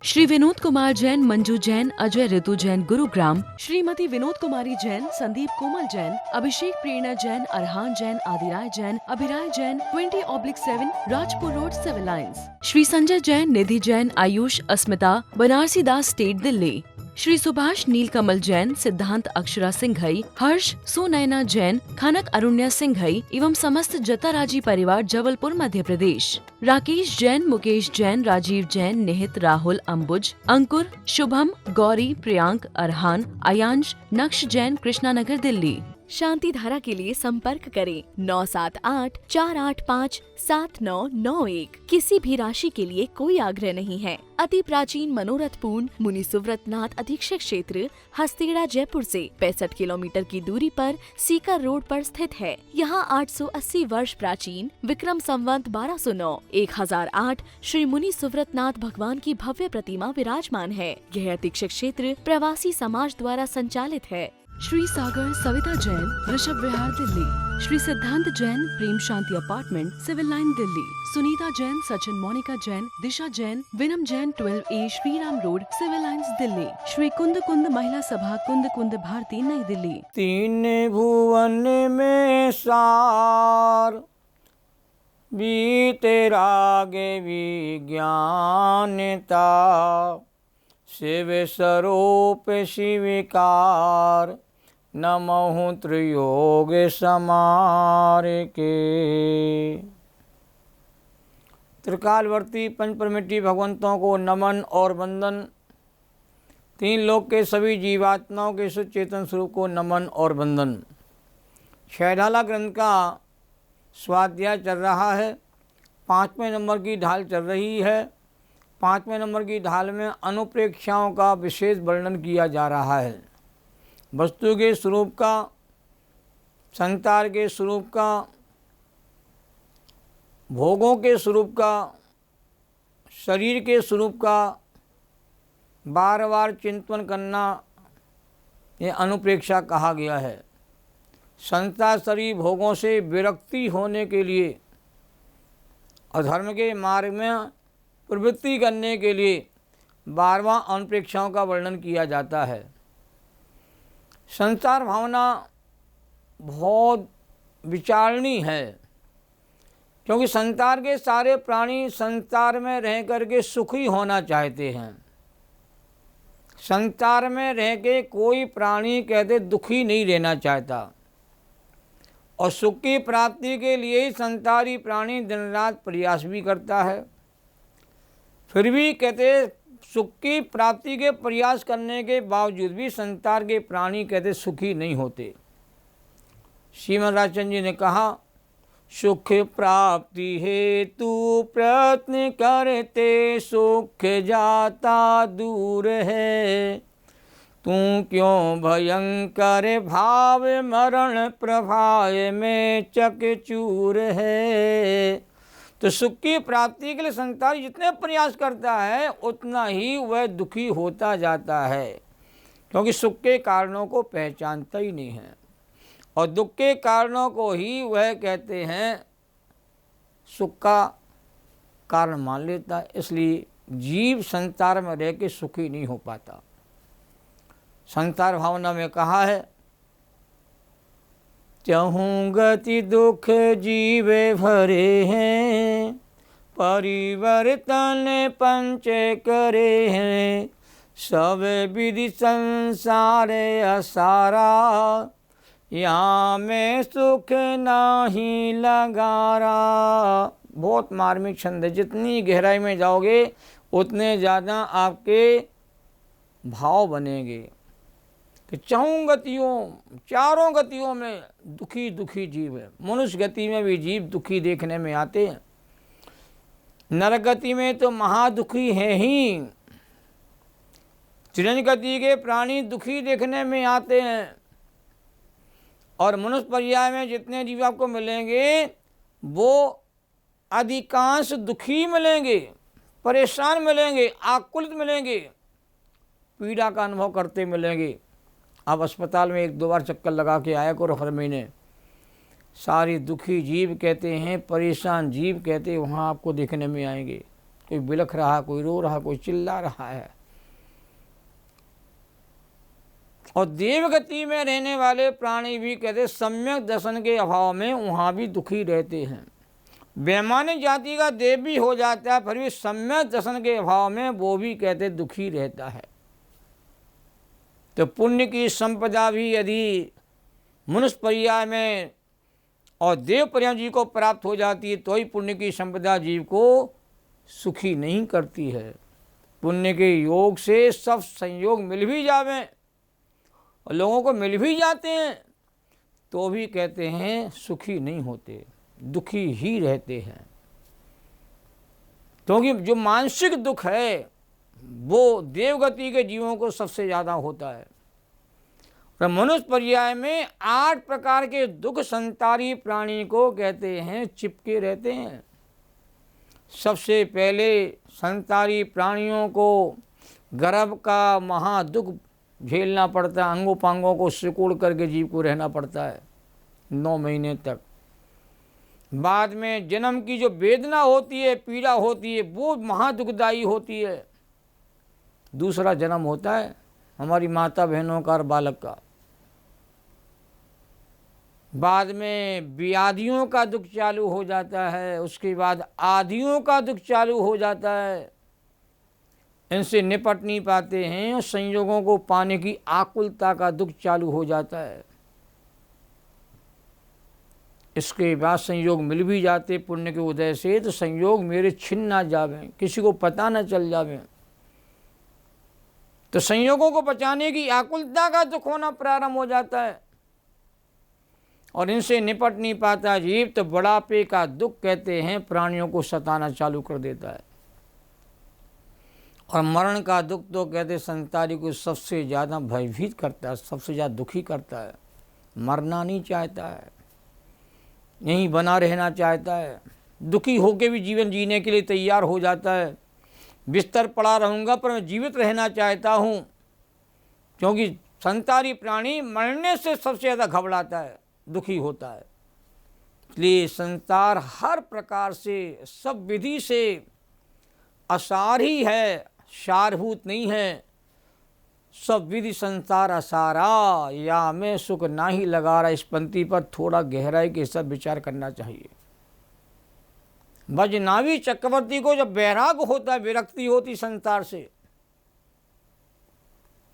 Shri Vinod Kumar Jain, Manju Jain, Ajay Ritu Jain, Gurugram. Shrimati Vinod Kumari Jain, Sandeep Komal Jain, Abhishek Prerna Jain, Arhan Jain, Adirai Jain, Abhirai Jain, 20/7, Rajpur road, civil lines. Shri Sanjay Jain, Nidhi Jain, Ayush, Asmita, Banarsi Das estate, Delhi. Shri Subhash Neelkamal Jain, Siddhant Akshara Singhai, हर्ष सुनैना जैन, खनक अरुण्या सिंघई एवं समस्त जताराजी परिवार, जबलपुर, मध्य प्रदेश। राकेश जैन, मुकेश जैन, राजीव जैन, निहित, राहुल, अंबुज, अंकुर, शुभम, गौरी, प्रियांक, अरहान, आयांश, नक्श जैन, कृष्णानगर, दिल्ली। शांति धारा के लिए संपर्क करें 9784857991। किसी भी राशि के लिए कोई आग्रह नहीं है। अति प्राचीन मनोरथपूर्ण मुनि सुव्रतनाथ अधीक्षक क्षेत्र, हस्तेड़ा, जयपुर से 65 किलोमीटर की दूरी पर सीकर रोड पर स्थित है। यहाँ 880 वर्ष प्राचीन विक्रम संवत 1209 1008 श्री मुनि सुव्रतनाथ भगवान की भव्य प्रतिमा विराजमान है। यह अधीक्षक क्षेत्र प्रवासी समाज द्वारा संचालित है। श्री सागर सविता जैन, ऋषभ विहार, Delhi. Shri Siddhant Jain, Prem Shanti apartment, civil line, Delhi. Sunita Jain, Sachin Monika Jain, Disha Jain, Vinam Jain, 12A Shriram road, civil lines, Delhi. Shri Kund Kund महिला सभा, कुंद कुंद, भारती, नई दिल्ली। तीन भुवन में सार बीते रागे विज्ञानता, शिव स्वरूप शिविकार, नमः त्रियोग समार के। त्रिकालवर्ती पंचपरमेष्ठी भगवंतों को नमन और वंदन। तीन लोक के सभी जीवात्माओं के सुचेतन स्वरूप को नमन और वंदन। छहढाला ग्रंथ का स्वाध्याय चल रहा है। 5वें नंबर की ढाल चल रही है। 5वें नंबर की ढाल में अनुप्रेक्षाओं का विशेष वर्णन किया जा रहा है। वस्तु के स्वरूप का, संसार के स्वरूप का, भोगों के स्वरूप का, शरीर के स्वरूप का बार बार चिंतन करना, ये अनुप्रेक्षा कहा गया है। संसार शरीर भोगों से विरक्ति होने के लिए और धर्म के मार्ग में प्रवृत्ति करने के लिए बार बार अनुप्रेक्षाओं का वर्णन किया जाता है। संसार भावना बहुत विचारणीय है, क्योंकि संसार के सारे प्राणी संसार में रह करके सुखी होना चाहते हैं। संसार में रह के कोई प्राणी कहते दुखी नहीं रहना चाहता, और सुख की प्राप्ति के लिए ही संसारी प्राणी दिन रात प्रयास भी करता है। फिर भी कहते सुख की प्राप्ति के प्रयास करने के बावजूद भी संसार के प्राणी कहते सुखी नहीं होते। श्रीमद् राजचंद्र जी ने कहा, सुख प्राप्ति हेतु प्रयत्न करते, सुख जाता दूर है। तू क्यों भयंकर भाव मरण प्रभाव में चकचूर है। तो सुख की प्राप्ति के लिए संसारी जितने प्रयास करता है उतना ही वह दुखी होता जाता है, क्योंकि सुख के कारणों को पहचानता ही नहीं है और दुख के कारणों को ही वह कहते हैं सुख का कारण मान लेता है। इसलिए जीव संसार में रह के सुखी नहीं हो पाता। संसार भावना में कहा है, चहूँ गति दुख जीवे भरे हैं, परिवर्तन पंच करे हैं। सब विधि संसार असारा, यहाँ में सुख नाही लगारा। बहुत मार्मिक छंद है। जितनी गहराई में जाओगे उतने ज़्यादा आपके भाव बनेंगे कि चारों गतियों में दुखी दुखी जीव है। मनुष्य गति में भी जीव दुखी देखने में आते हैं। नरक गति में तो महादुखी है ही। त्रिजन गति के प्राणी दुखी देखने में आते हैं, और मनुष्य पर्याय में जितने जीव आपको मिलेंगे वो अधिकांश दुखी मिलेंगे, परेशान मिलेंगे, आकुलित मिलेंगे, पीड़ा का अनुभव करते मिलेंगे। आप अस्पताल में 1-2 बार चक्कर लगा के आया करो हर महीने। सारी दुखी जीव कहते हैं, परेशान जीव कहते हैं, वहाँ आपको देखने में आएंगे। कोई बिलख रहा, कोई रो रहा, कोई चिल्ला रहा है। और देवगति में रहने वाले प्राणी भी कहते सम्यक दर्शन के अभाव में वहाँ भी दुखी रहते हैं। बेईमानी जाति का देव भी हो जाता है, फिर भी सम्यक दर्शन के अभाव में वो भी कहते दुखी रहता है। तो पुण्य की संपदा भी यदि मनुष्य पर्याय में और देव पर्याय जी को प्राप्त हो जाती है तो ही पुण्य की संपदा जीव को सुखी नहीं करती है। पुण्य के योग से सब संयोग मिल भी जावे और लोगों को मिल भी जाते हैं तो भी कहते हैं सुखी नहीं होते, दुखी ही रहते हैं। क्योंकि जो मानसिक दुख है वो देवगति के जीवों को सबसे ज़्यादा होता है। और मनुष्य पर्याय में 8 प्रकार के दुख संसारी प्राणी को कहते हैं चिपके रहते हैं। सबसे पहले संसारी प्राणियों को गर्भ का महादुख झेलना पड़ता है, अंगों पांगों को सिकुड़ करके जीव को रहना पड़ता है 9 महीने तक। बाद में जन्म की जो वेदना होती है, पीड़ा होती है, वो महादुखदायी होती है। दूसरा जन्म होता है हमारी माता बहनों का और बालक का। बाद में व्याधियों का दुख चालू हो जाता है, उसके बाद आदियों का दुख चालू हो जाता है। इनसे निपट नहीं पाते हैं और संयोगों को पाने की आकुलता का दुख चालू हो जाता है। इसके बाद संयोग मिल भी जाते पुण्य के उदय से तो संयोग मेरे छिन ना जावें, किसी को पता ना चल जावे, तो संयोगों को बचाने की आकुलता का दुख होना प्रारंभ हो जाता है। और इनसे निपट नहीं पाता जीव तो बुढ़ापे का दुख कहते हैं प्राणियों को सताना चालू कर देता है। और मरण का दुख तो कहते संसारी को सबसे ज़्यादा भयभीत करता है, सबसे ज़्यादा दुखी करता है। मरना नहीं चाहता है, यहीं बना रहना चाहता है, दुखी होकर भी जीवन जीने के लिए तैयार हो जाता है। बिस्तर पड़ा रहूँगा पर मैं जीवित रहना चाहता हूँ, क्योंकि संसारी प्राणी मरने से सबसे ज़्यादा घबराता है, दुखी होता है। इसलिए संसार हर प्रकार से सब विधि से असार ही है, सारभूत नहीं है। सब विधि संसार असारा, या में सुख ना ही लगा रहा। इस पंक्ति पर थोड़ा गहराई के साथ विचार करना चाहिए। वैष्णवी चक्रवर्ती को जब वैराग होता है, विरक्ति होती संसार से,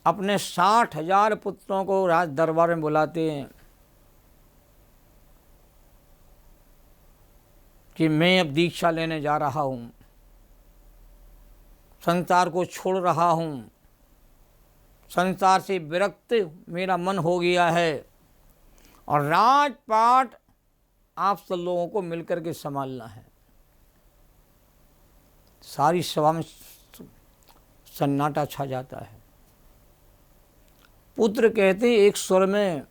अपने 60,000 पुत्रों को राज दरबार में बुलाते हैं कि मैं अब दीक्षा लेने जा रहा हूँ, संसार को छोड़ रहा हूँ, संसार से विरक्त मेरा मन हो गया है और राजपाट आप सब लोगों को मिलकर के संभालना है। सारी सभा में सन्नाटा छा जाता है। पुत्र कहते एक स्वर में,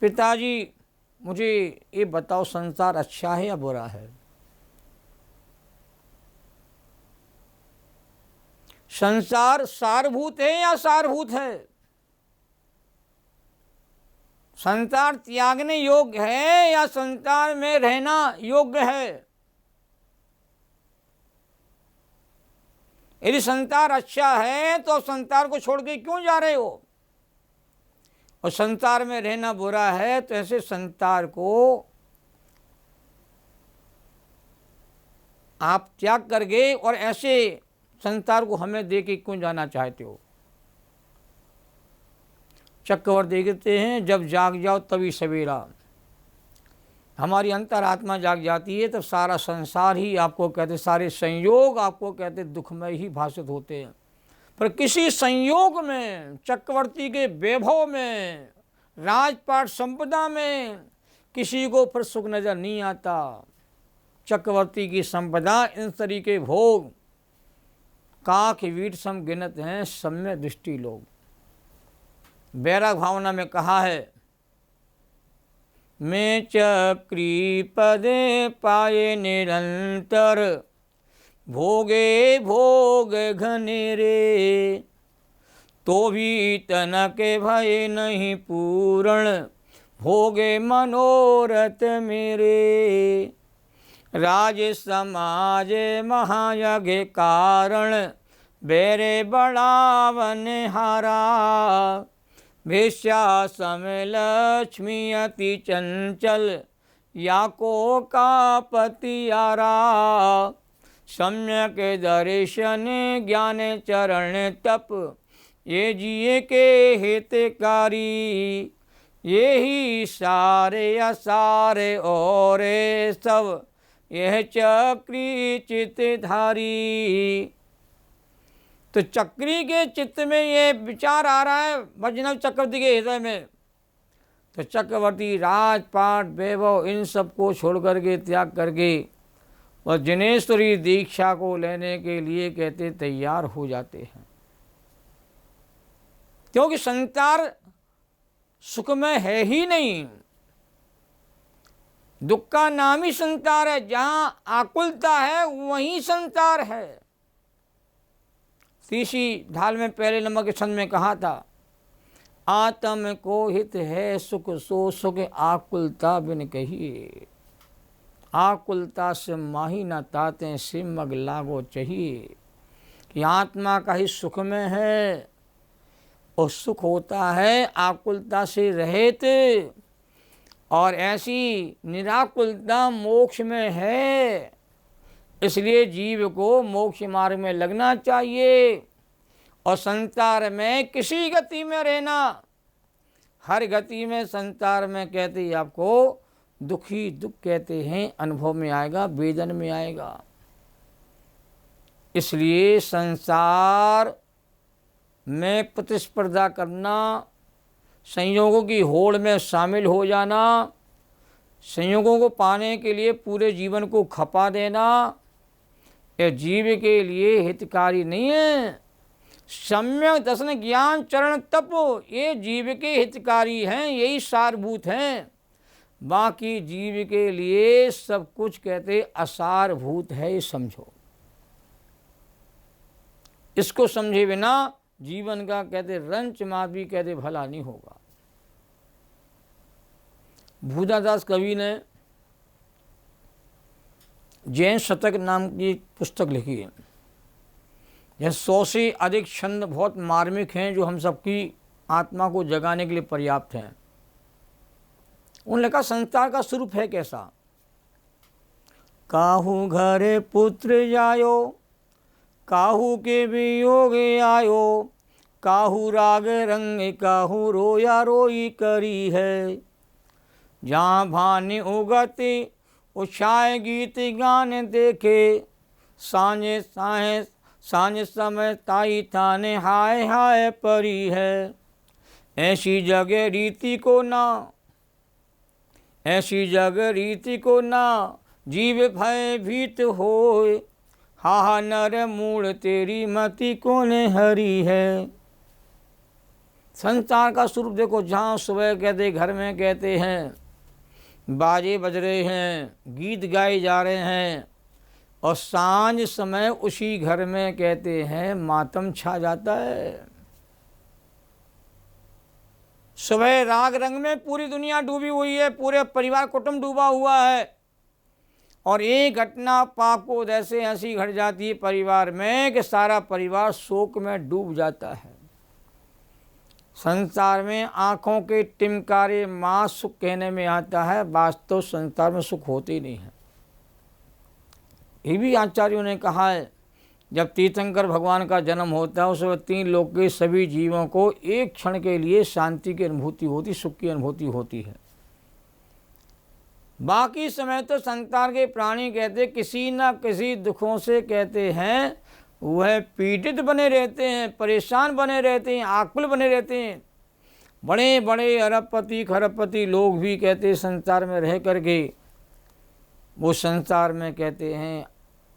पिताजी मुझे ये बताओ संसार अच्छा है या बुरा है? संसार सारभूत है या सारभूत है? संसार त्यागने योग्य है या संसार में रहना योग्य है? यदि संसार अच्छा है तो संसार को छोड़ के क्यों जा रहे हो? और संसार में रहना बुरा है तो ऐसे संसार को आप त्याग कर गए और ऐसे संसार को हमें दे के क्यों जाना चाहते हो? चक्रवर्ती कहते हैं जब जाग जाओ तभी सवेरा। हमारी अंतरात्मा जाग जाती है तब सारा संसार ही आपको कहते, सारे संयोग आपको कहते दुखमय ही भाषित होते हैं। पर किसी संयोग में, चक्रवर्ती के वैभव में, राजपाट संपदा में किसी को फिर सुख नजर नहीं आता। चक्रवर्ती की संपदा, इन तरीके भोग काक वीट सम गिनत हैं सम्य दृष्टि लोग। बैराग भावना में कहा है, मैं चक्री पदे पाए निरंतर, भोगे भोग घनेरे, तो भी तन के भय नहीं पूर्ण, भोगे मनोरथ मेरे। राज समाज महायज्ञ कारण बेरे बढ़ावन हारा भेष्या समय लक्ष्मी अति चंचल या को का पतियारा सम्यक दर्शन ज्ञान चरण तप ये जिए के हितकारी यही सारे असारे और सब यह चक्री चित्तधारी। तो चक्री के चित्त में ये विचार आ रहा है वैष्णव चक्रवर्ती के हृदय में। तो चक्रवर्ती राजपाट वैभव इन सबको छोड़ करके त्याग करके वह जिनेश्वरी दीक्षा को लेने के लिए कहते तैयार हो जाते हैं, क्योंकि संसार सुखमय है ही नहीं। दुख का नाम ही संसार है, जहां आकुलता है वहीं संसार है। तीसरी ढाल में पहले नंबर के छंद में कहा था, आत्म को हित है सुख सो सुख आकुलता बिन कहिए। आकुलता से माही न ताते सिमग लागो चाहिए। कि आत्मा का ही सुख में है और सुख होता है आकुलता से रहित, और ऐसी निराकुलता मोक्ष में है। इसलिए जीव को मोक्ष मार्ग में लगना चाहिए और संसार में किसी गति में रहना। हर गति में संसार में कहते ही आपको दुखी दुख कहते हैं, अनुभव में आएगा, वेदन में आएगा। इसलिए संसार में प्रतिस्पर्धा करना, संयोगों की होड़ में शामिल हो जाना, संयोगों को पाने के लिए पूरे जीवन को खपा देना, यह जीव के लिए हितकारी नहीं है। सम्यक दर्शन ज्ञान चरण तप ये जीव के हितकारी हैं, यही सारभूत हैं। बाकी जीव के लिए सब कुछ कहते असारभूत है, ये समझो। इसको समझे बिना जीवन का कहते रंच मात भी कहते भला नहीं होगा। भूदादास कवि ने जैन शतक नाम की पुस्तक लिखी है। यह 100 से अधिक छंद बहुत मार्मिक हैं, जो हम सबकी आत्मा को जगाने के लिए पर्याप्त हैं। उन्होंने कहा संसार का स्वरूप है कैसा। काहू घरे पुत्र जायो, काहू के वियोग आयो, काहू राग रंग काहू रोया रोई करी है। जहाँ भानी उगती उछाए गीत गाने देखे, सांझे साहे सांझ समय ताई थाने हाय हाय परी है। ऐसी जगह रीति को ना, ऐसी जगह रीति को ना, जीव भय भीत होए। हा नर मूल तेरी मति कोने हरी है। संसार का स्वरूप देखो, जहाँ सुबह कहते घर में कहते हैं बाजे बज रहे हैं, गीत गाए जा रहे हैं, और सांझ समय उसी घर में कहते हैं मातम छा जाता है। सुबह राग रंग में पूरी दुनिया डूबी हुई है, पूरे परिवार कुटुंब डूबा हुआ है, और एक घटना पाप को ऐसे हंसी घट जाती है परिवार में कि सारा परिवार शोक में डूब जाता है। संसार में आँखों के टिमकारे माँ सुख कहने में आता है, वास्तव संसार में सुख होते ही नहीं है। ये भी आचार्यों ने कहा है, जब तीर्थंकर भगवान का जन्म होता है उस वक्त 3 लोक के सभी जीवों को एक क्षण के लिए शांति की अनुभूति होती, सुख की अनुभूति होती है। बाकी समय तो संसार के प्राणी कहते किसी न किसी दुखों से कहते हैं वह पीड़ित बने रहते हैं, परेशान बने रहते हैं, आकुल बने रहते हैं। बड़े बड़े अरबपति खरबपति लोग भी कहते संसार में रह करके वो संसार में कहते हैं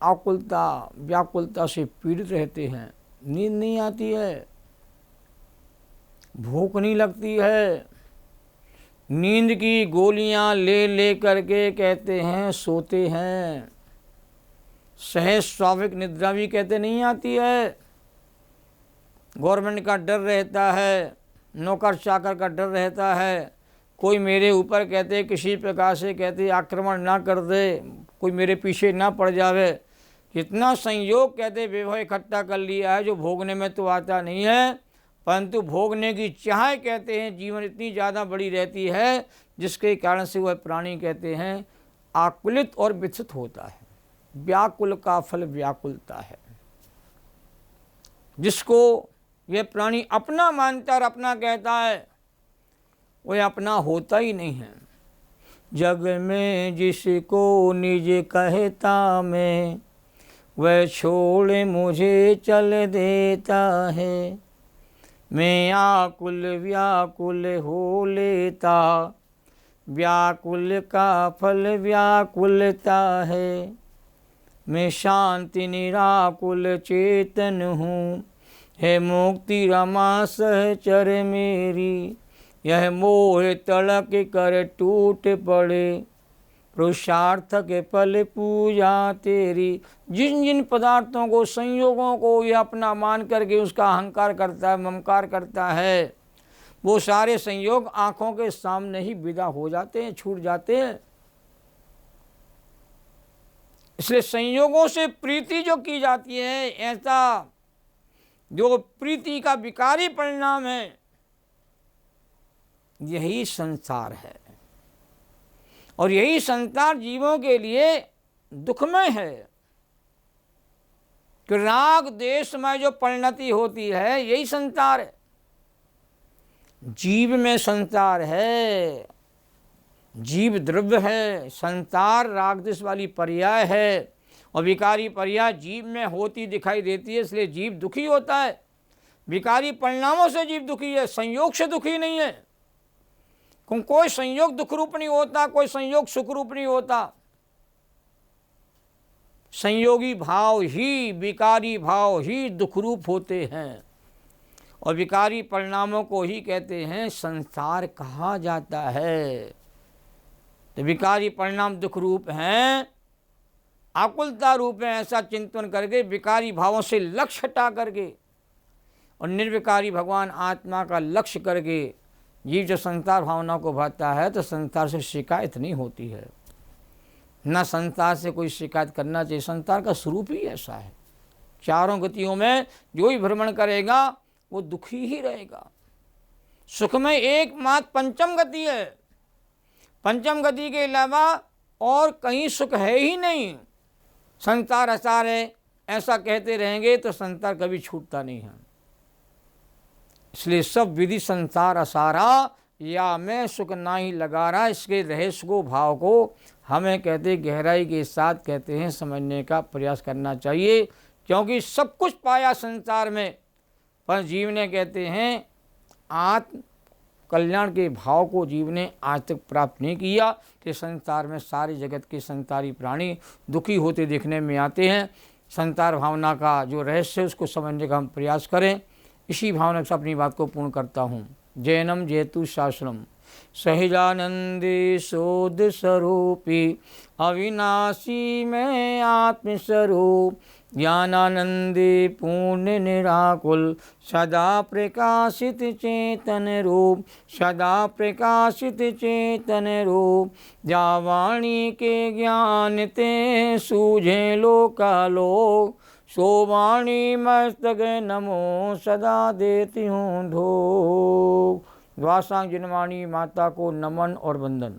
आकुलता व्याकुलता से पीड़ित रहते हैं। नींद नहीं आती है, भूख नहीं लगती है, नींद की गोलियां ले ले करके कहते हैं सोते हैं। सहज स्वाभाविक निद्रा भी कहते नहीं आती है। गवर्नमेंट का डर रहता है, नौकर चाकर का डर रहता है, कोई मेरे ऊपर कहते किसी प्रकार से कहते आक्रमण ना कर दे, कोई मेरे पीछे ना पड़ जावे। इतना संयोग कहते वैभव इकट्ठा कर लिया है जो भोगने में तो आता नहीं है, परंतु भोगने की चाह कहते हैं जीवन इतनी ज़्यादा बड़ी रहती है जिसके कारण से वह प्राणी कहते हैं आकुलित और व्यथित होता है। व्याकुल का फल व्याकुलता है। जिसको यह प्राणी अपना मानता और अपना कहता है वह अपना होता ही नहीं है। जग में जिसको निज कहता मैं, वह छोड़ मुझे चल देता है। मैं आकुल व्याकुल हो लेता, व्याकुल का फल व्याकुलता है। मैं शांति निराकुल चेतन हूँ, है मुक्ति रमा सहचर मेरी। यह मोह तड़क कर टूट पड़े, पुरुषार्थ के फल पूजा तेरी। जिन जिन पदार्थों को संयोगों को यह अपना मान करके उसका अहंकार करता है, ममकार करता है, वो सारे संयोग आँखों के सामने ही विदा हो जाते हैं, छूट जाते हैं। इसलिए संयोगों से प्रीति जो की जाती है, ऐसा जो प्रीति का विकारी परिणाम है, यही संसार है। और यही संसार जीवों के लिए दुखमय है कि राग देश में जो परिणति होती है यही संसार है। जीव में संसार है, जीव द्रव्य है, संसार राग देश वाली पर्याय है और विकारी पर्याय जीव में होती दिखाई देती है, इसलिए जीव दुखी होता है। विकारी परिणामों से जीव दुखी है, संयोग से दुखी नहीं है। कोई संयोग दुख रूप नहीं होता, कोई संयोग सुख रूप नहीं होता। संयोगी भाव ही, विकारी भाव ही दुख रूप होते हैं और विकारी परिणामों को ही कहते हैं संसार कहा जाता है। तो विकारी परिणाम दुख रूप हैं, आकुलता रूप है, ऐसा चिंतन करके विकारी भावों से लक्ष्य हटा करके और निर्विकारी भगवान आत्मा का लक्ष्य करके जीव जो संसार भावना को भाता है तो संसार से शिकायत नहीं होती है। न संसार से कोई शिकायत करना चाहिए, संसार का स्वरूप ही ऐसा है। चारों गतियों में जो ही भ्रमण करेगा वो दुखी ही रहेगा। सुख में एकमात्र पंचम गति है, पंचम गति के अलावा और कहीं सुख है ही नहीं। संसार असार है ऐसा कहते रहेंगे तो संसार कभी छूटता नहीं है। इसलिए सब विधि संसार असारा, या मैं सुख नाही लगा रहा, इसके रहस्य को भाव को हमें कहते गहराई के साथ कहते हैं समझने का प्रयास करना चाहिए। क्योंकि सब कुछ पाया संसार में, पर जीव ने कहते हैं आत्म कल्याण के भाव को जीव ने आज तक प्राप्त नहीं किया। कि संसार में सारे जगत के संसारी प्राणी दुखी होते देखने में आते हैं। संसार भावना का जो रहस्य है उसको समझने का हम प्रयास करें। इसी भावना से अपनी बात को पूर्ण करता हूँ। जैनम जेतु शास्त्रम सहजानंदे शोध स्वरूपी, अविनाशी में आत्मस्वरूप, ज्ञानानंदे पूर्ण निराकुल, सदा प्रकाशित चेतन रूप, सदा प्रकाशित चेतन रूप। जावाणी के ज्ञान ते सूझे लोकालोक, सोवाणी मस्तक नमो सदा देती हूँ ढोक। द्वासांग जिनवाणी माता को नमन और वंदन।